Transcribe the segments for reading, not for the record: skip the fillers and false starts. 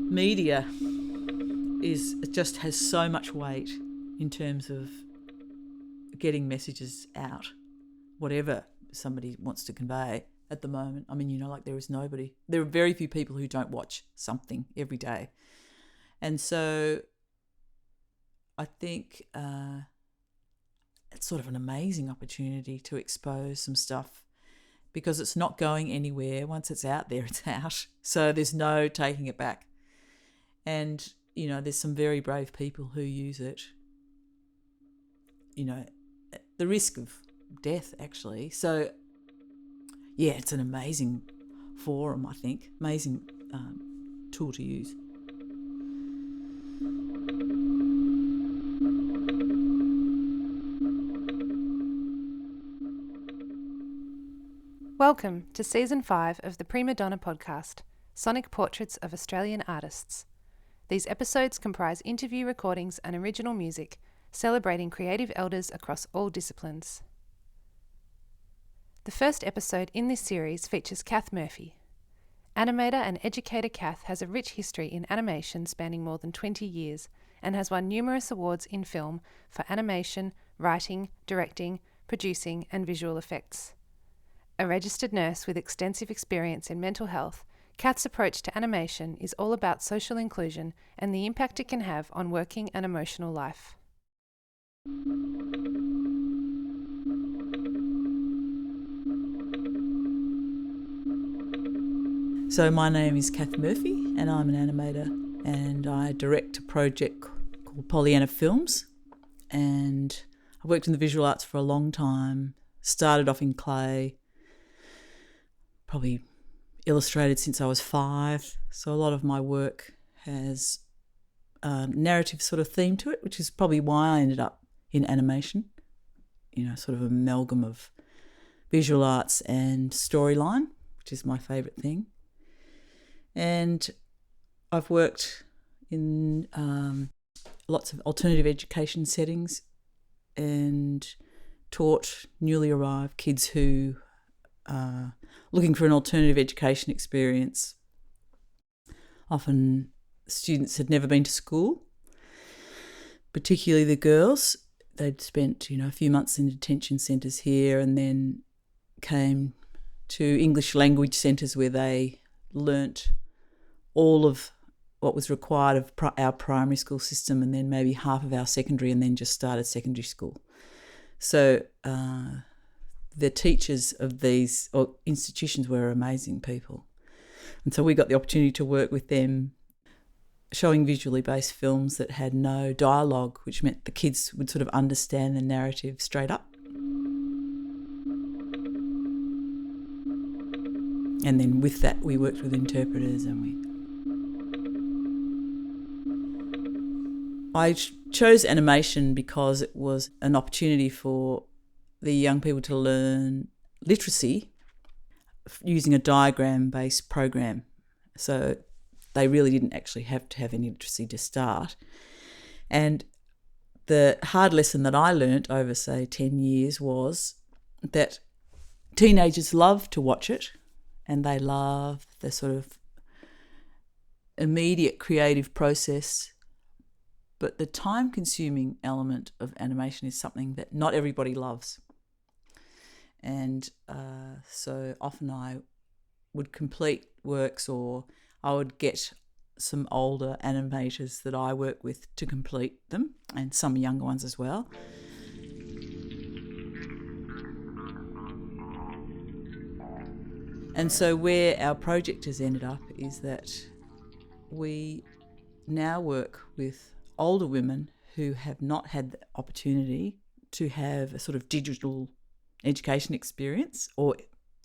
media it just has so much weight in terms of getting messages out, whatever somebody wants to convey at the moment. I mean, like there are very few people who don't watch something every day. And so I think it's sort of an amazing opportunity to expose some stuff because it's not going anywhere. Once it's out there, it's out. So there's no taking it back. And, there's some very brave people who use it, at the risk of death, actually. So, yeah, it's an amazing forum, I think. Amazing tool to use. Welcome to Season 5 of the Prima Donna podcast, Sonic Portraits of Australian Artists. These episodes comprise interview recordings and original music, celebrating creative elders across all disciplines. The first episode in this series features Cath Murphy. Animator and educator Cath has a rich history in animation spanning more than 20 years and has won numerous awards in film for animation, writing, directing, producing and visual effects. A registered nurse with extensive experience in mental health, Cath's approach to animation is all about social inclusion and the impact it can have on working and emotional life. So my name is Cath Murphy and I'm an animator and I direct a project called Pollyanna Films, and I worked in the visual arts for a long time, started off in clay, probably illustrated since I was 5. So a lot of my work has a narrative sort of theme to it, which is probably why I ended up in animation, sort of an amalgam of visual arts and storyline, which is my favourite thing. And I've worked in lots of alternative education settings and taught newly arrived kids who looking for an alternative education experience. Often students had never been to school, particularly the girls. They'd spent, a few months in detention centres here and then came to English language centres where they learnt all of what was required of our primary school system and then maybe half of our secondary and then just started secondary school. So the teachers of these institutions were amazing people. And so we got the opportunity to work with them, showing visually based films that had no dialogue, which meant the kids would sort of understand the narrative straight up. And then with that, we worked with interpreters I chose animation because it was an opportunity for the young people to learn literacy using a diagram-based program. So they really didn't actually have to have any literacy to start. And the hard lesson that I learnt over, say, 10 years was that teenagers love to watch it and they love the sort of immediate creative process. But the time-consuming element of animation is something that not everybody loves. And so often I would complete works or I would get some older animators that I work with to complete them and some younger ones as well. And so where our project has ended up is that we now work with older women who have not had the opportunity to have a sort of digital education experience or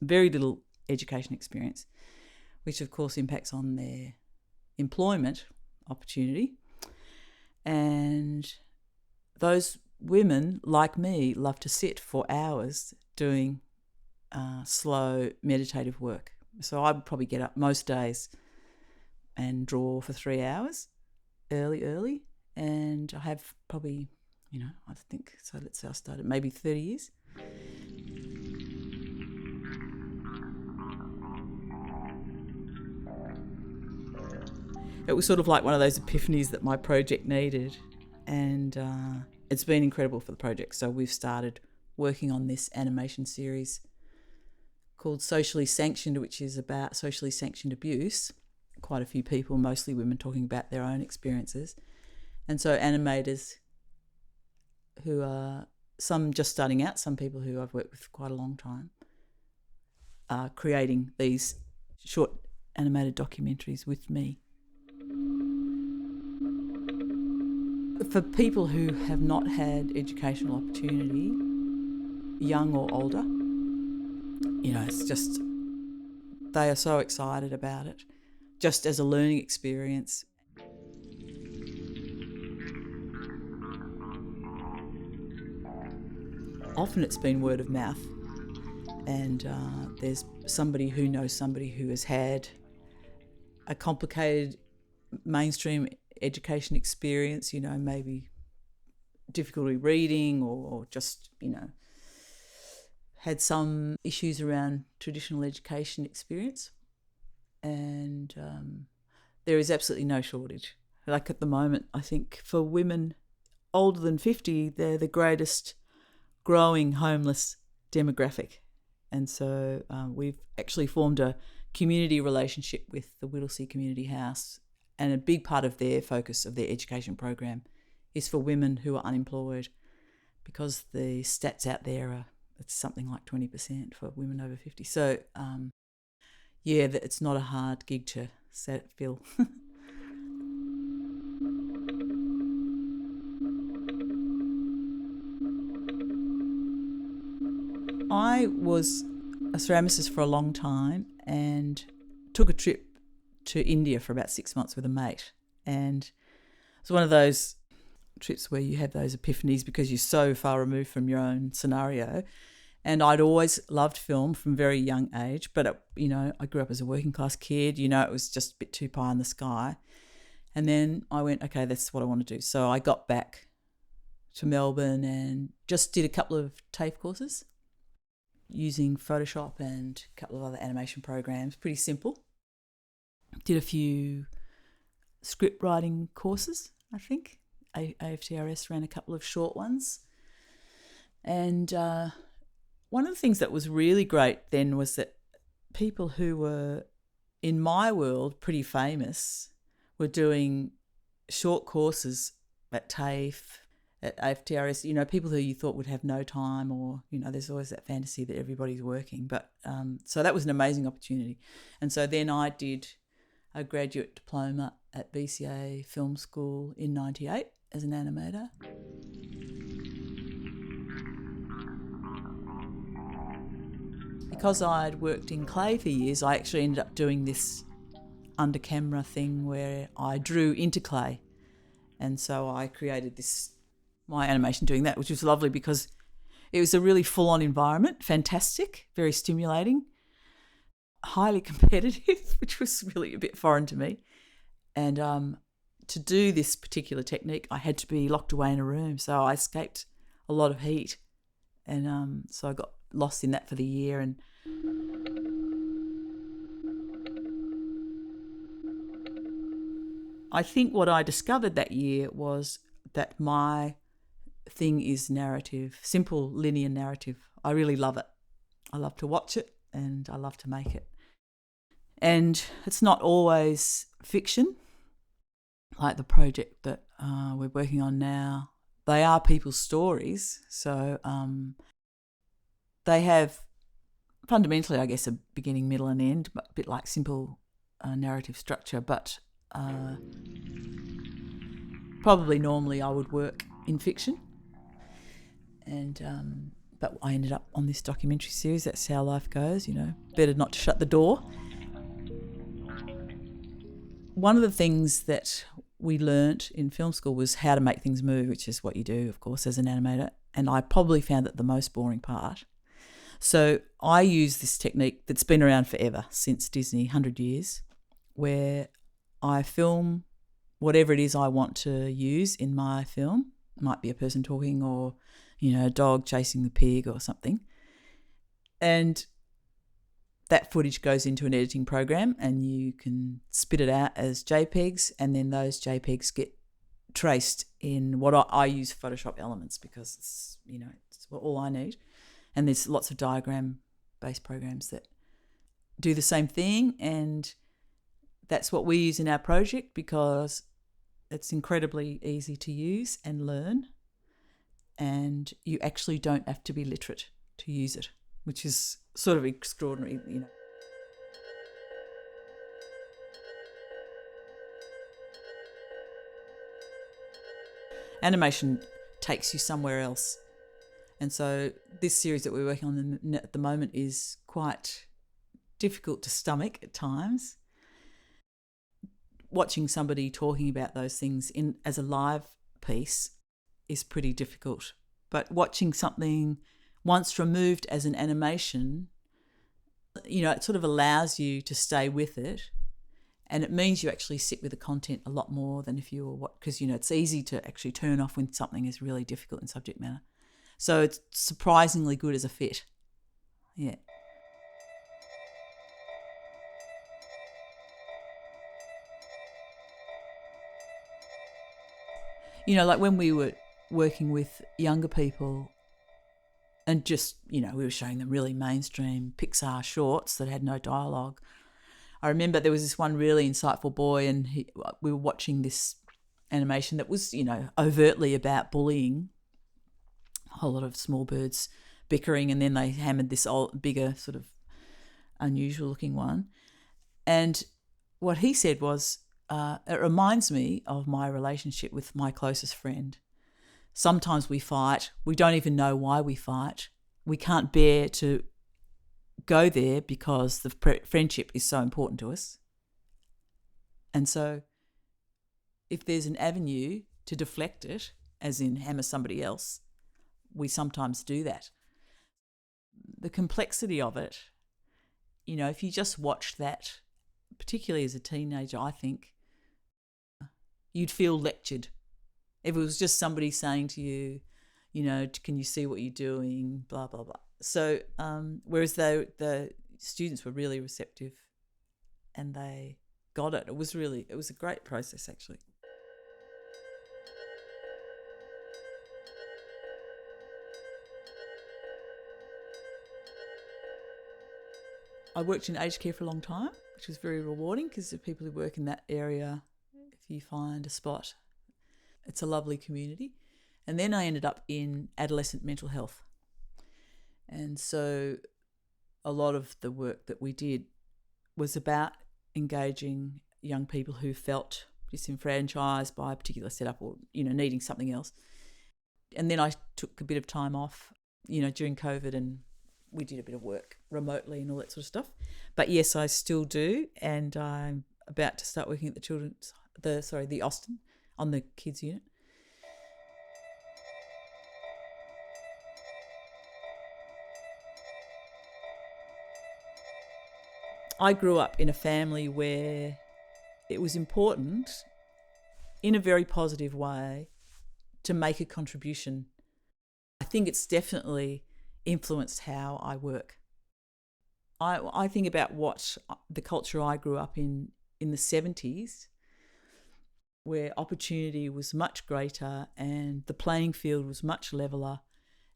very little education experience, which of course impacts on their employment opportunity. And those women, like me, love to sit for hours doing slow meditative work. So I would probably get up most days and draw for 3 hours early. And I have probably, I think, so let's say I started maybe 30 years. it was sort of like one of those epiphanies that my project needed, and it's been incredible for the project. So we've started working on this animation series called Socially Sanctioned, which is about socially sanctioned abuse. Quite a few people, mostly women, talking about their own experiences. And so animators who are some just starting out, some people who I've worked with for quite a long time, are creating these short animated documentaries with me. For people who have not had educational opportunity, young or older, it's just, they are so excited about it, just as a learning experience. Often it's been word of mouth, and there's somebody who knows somebody who has had a complicated mainstream education experience, maybe difficulty reading or just, had some issues around traditional education experience. And there is absolutely no shortage. Like at the moment, I think for women older than 50, they're the greatest growing homeless demographic. And so we've actually formed a community relationship with the Whittlesea Community House, and a big part of their focus of their education program is for women who are unemployed, because the stats out there are, it's something like 20% for women over 50. So it's not a hard gig to fill. I was a ceramicist for a long time and took a trip to India for about 6 months with a mate. And it's one of those trips where you have those epiphanies because you're so far removed from your own scenario. And I'd always loved film from a very young age, but, I grew up as a working class kid. It was just a bit too pie in the sky. And then I went, okay, that's what I want to do. So I got back to Melbourne and just did a couple of TAFE courses using Photoshop and a couple of other animation programs, pretty simple. Did a few script writing courses, I think. AFTRS ran a couple of short ones. And one of the things that was really great then was that people who were, in my world, pretty famous were doing short courses at TAFE, at AFTRS, people who you thought would have no time, or, there's always that fantasy that everybody's working. But so that was an amazing opportunity. And so then I did a graduate diploma at BCA Film School in 98 as an animator. Because I'd worked in clay for years, I actually ended up doing this under camera thing where I drew into clay. And so I created my animation doing that, which was lovely because it was a really full-on environment, fantastic, very stimulating, highly competitive, which was really a bit foreign to me. And to do this particular technique, I had to be locked away in a room, so I escaped a lot of heat. And so I got lost in that for the year. And I think what I discovered that year was that my thing is narrative, simple linear narrative. I really love it. I love to watch it and I love to make it. And it's not always fiction, like the project that we're working on now. They are people's stories. So they have fundamentally, I guess, a beginning, middle and end, but a bit like simple narrative structure. But probably normally I would work in fiction. And but I ended up on this documentary series. That's how life goes, better not to shut the door. One of the things that we learnt in film school was how to make things move, which is what you do, of course, as an animator. And I probably found that the most boring part. So I use this technique that's been around forever, since Disney, 100 years, where I film whatever it is I want to use in my film. It might be a person talking or, a dog chasing the pig or something. And that footage goes into an editing program and you can spit it out as JPEGs, and then those JPEGs get traced in what I use Photoshop Elements because it's all I need. And there's lots of diagram-based programs that do the same thing, and that's what we use in our project because it's incredibly easy to use and learn, and you actually don't have to be literate to use it, which is sort of extraordinary, Animation takes you somewhere else. And so this series that we're working on at the moment is quite difficult to stomach at times. Watching somebody talking about those things as a live piece is pretty difficult. But watching something once removed as an animation, it sort of allows you to stay with it, and it means you actually sit with the content a lot more than if you were because it's easy to actually turn off when something is really difficult in subject matter. So it's surprisingly good as a fit. Yeah. Like when we were working with younger people and just, we were showing them really mainstream Pixar shorts that had no dialogue. I remember there was this one really insightful boy, and we were watching this animation that was, overtly about bullying, a whole lot of small birds bickering, and then they hammered this bigger sort of unusual looking one. And what he said was, it reminds me of my relationship with my closest friend. Sometimes we fight. We don't even know why we fight. We can't bear to go there because the friendship is so important to us. And so if there's an avenue to deflect it, as in hammer somebody else, we sometimes do that. The complexity of it, if you just watch that, particularly as a teenager, I think, you'd feel lectured. If it was just somebody saying to you, can you see what you're doing, blah, blah, blah. So whereas the students were really receptive and they got it. It was a great process, actually. I worked in aged care for a long time, which was very rewarding because the people who work in that area, if you find a spot, it's a lovely community. And then I ended up in adolescent mental health. And so a lot of the work that we did was about engaging young people who felt disenfranchised by a particular setup or, needing something else. And then I took a bit of time off, during COVID, and we did a bit of work remotely and all that sort of stuff. But yes, I still do, and I'm about to start working at the Austin on the kids unit. I grew up in a family where it was important, in a very positive way, to make a contribution. I think it's definitely influenced how I work. I think about what the culture I grew up in the 70s, where opportunity was much greater and the playing field was much leveler.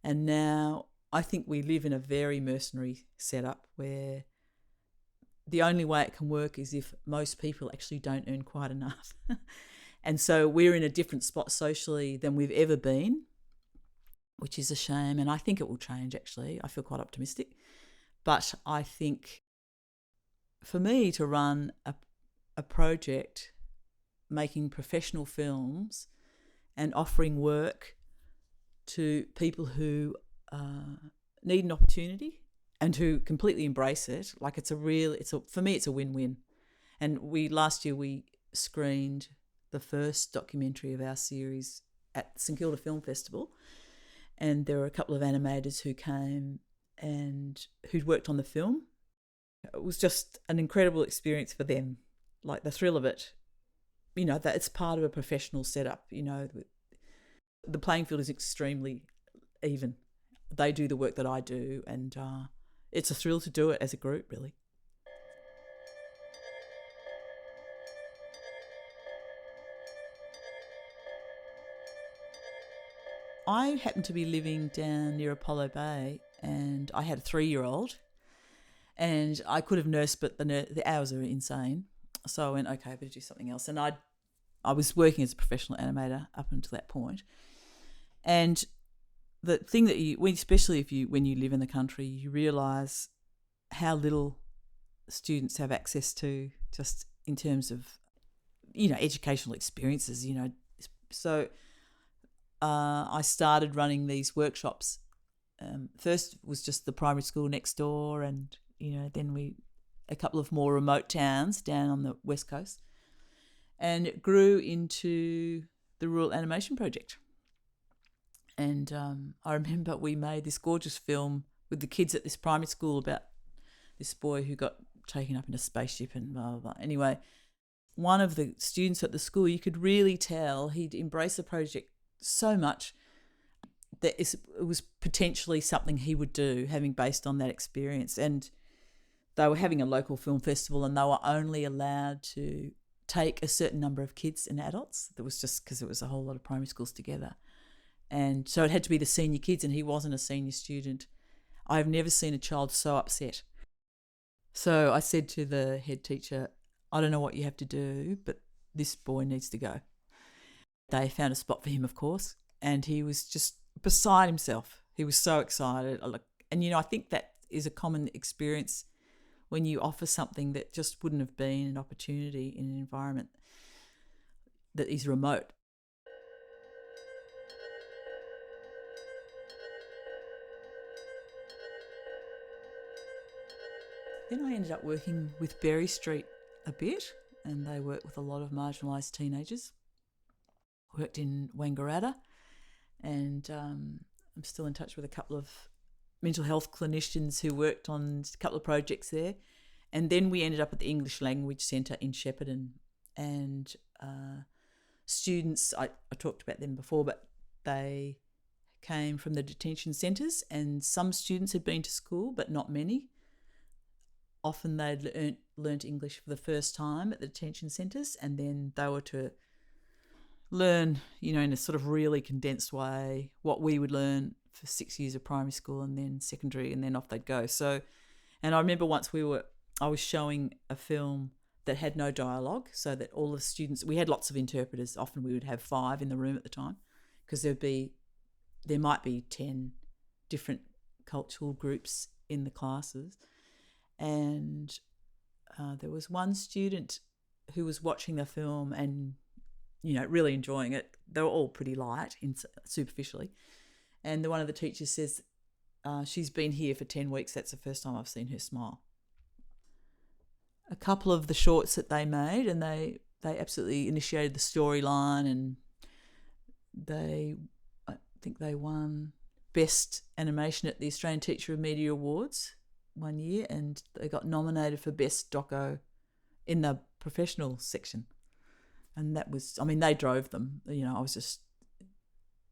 And now I think we live in a very mercenary setup where the only way it can work is if most people actually don't earn quite enough. And so we're in a different spot socially than we've ever been, which is a shame. And I think it will change, actually. I feel quite optimistic. But I think for me to run a project making professional films and offering work to people who need an opportunity and who completely embrace it, like for me it's a win-win. And last year we screened the first documentary of our series at St Kilda Film Festival, and there were a couple of animators who came and who'd worked on the film. It was just an incredible experience for them, like the thrill of it, that it's part of a professional setup. The playing field is extremely even. They do the work that I do, and it's a thrill to do it as a group, really. I happened to be living down near Apollo Bay, and I had a 3-year-old, and I could have nursed, but the hours are insane. So I went, okay, I better do something else. And I was working as a professional animator up until that point. And the thing that especially when you live in the country, you realise how little students have access to, just in terms of, educational experiences. So I started running these workshops. First was just the primary school next door, and then a couple of more remote towns down on the west coast, and it grew into the Rural Animation Project. And I remember we made this gorgeous film with the kids at this primary school about this boy who got taken up in a spaceship and blah, blah, blah. Anyway, one of the students at the school, you could really tell he'd embraced the project so much that it was potentially something he would do, having based on that experience. And they were having a local film festival, and they were only allowed to take a certain number of kids and adults. That was just because it was a whole lot of primary schools together. And so it had to be the senior kids, and he wasn't a senior student. I've never seen a child so upset. So I said to the head teacher, I don't know what you have to do, but this boy needs to go. They found a spot for him, of course, and he was just beside himself. He was so excited. And, I think that is a common experience when you offer something that just wouldn't have been an opportunity in an environment that is remote. Then I ended up working with Berry Street a bit, and they work with a lot of marginalised teenagers. Worked in Wangaratta, and I'm still in touch with a couple of mental health clinicians who worked on a couple of projects there. And then we ended up at the English Language Centre in Shepparton, and students, I talked about them before, but they came from the detention centres, and some students had been to school, but not many. Often they'd learnt English for the first time at the detention centres, and then they were to learn, in a sort of really condensed way, what we would learn for 6 years of primary school and then secondary, and then off they'd go. So, and I remember once I was showing a film that had no dialogue, so that all the students, we had lots of interpreters. Often we would have 5 in the room at the time, because there might be 10 different cultural groups in the classes. And there was one student who was watching the film and, really enjoying it. They were all pretty light superficially. And one of the teachers says, she's been here for 10 weeks. That's the first time I've seen her smile. A couple of the shorts that they made, and they absolutely initiated the storyline, and I think they won Best Animation at the Australian Teacher of Media Awards one year, and they got nominated for Best Doco in the professional section. And that was, they drove them.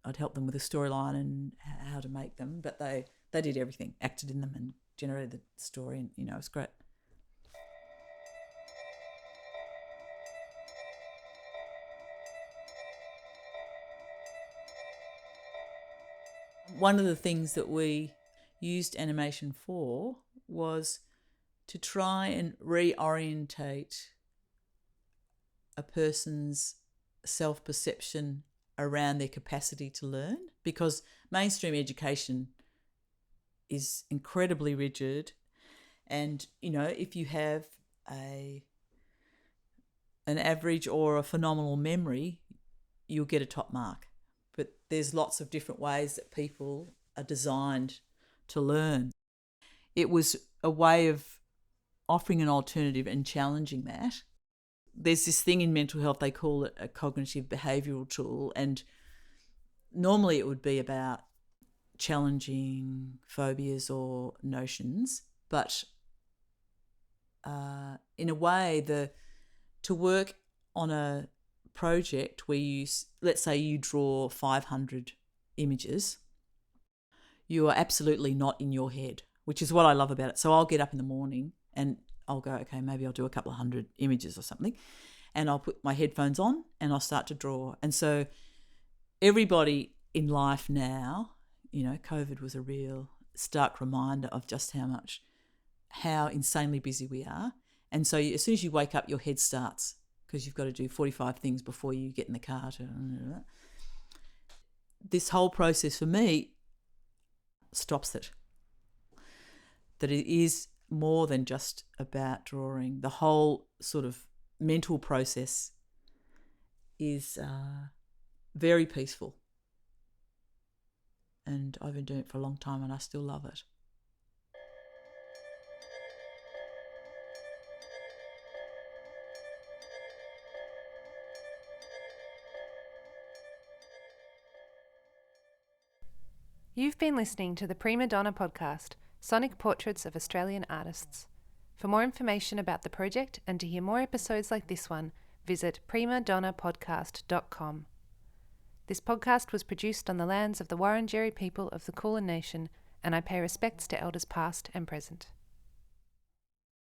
I'd help them with the storyline and how to make them, but they did everything, acted in them and generated the story, and, it was great. One of the things that we used animation for was to try and reorientate a person's self-perception around their capacity to learn, because mainstream education is incredibly rigid, and if you have an average or a phenomenal memory, you'll get a top mark. But there's lots of different ways that people are designed to learn. It was a way of offering an alternative and challenging that. There's this thing in mental health, they call it a cognitive behavioural tool, and normally it would be about challenging phobias or notions, but in a way, to work on a project where let's say you draw 500 images, you are absolutely not in your head, which is what I love about it. So I'll get up in the morning and I'll go, okay, maybe I'll do a couple of 100 images or something, and I'll put my headphones on and I'll start to draw. And so everybody in life now, COVID was a real stark reminder of just how insanely busy we are. And so as soon as you wake up, your head starts, because you've got to do 45 things before you get in the car. This whole process for me stops it. That it is more than just about drawing. The whole sort of mental process is very peaceful. And I've been doing it for a long time and I still love it. You've been listening to the Prima Donna podcast, Sonic Portraits of Australian Artists. For more information about the project and to hear more episodes like this one, visit primadonnapodcast.com. This podcast was produced on the lands of the Wurundjeri people of the Kulin Nation, and I pay respects to elders past and present.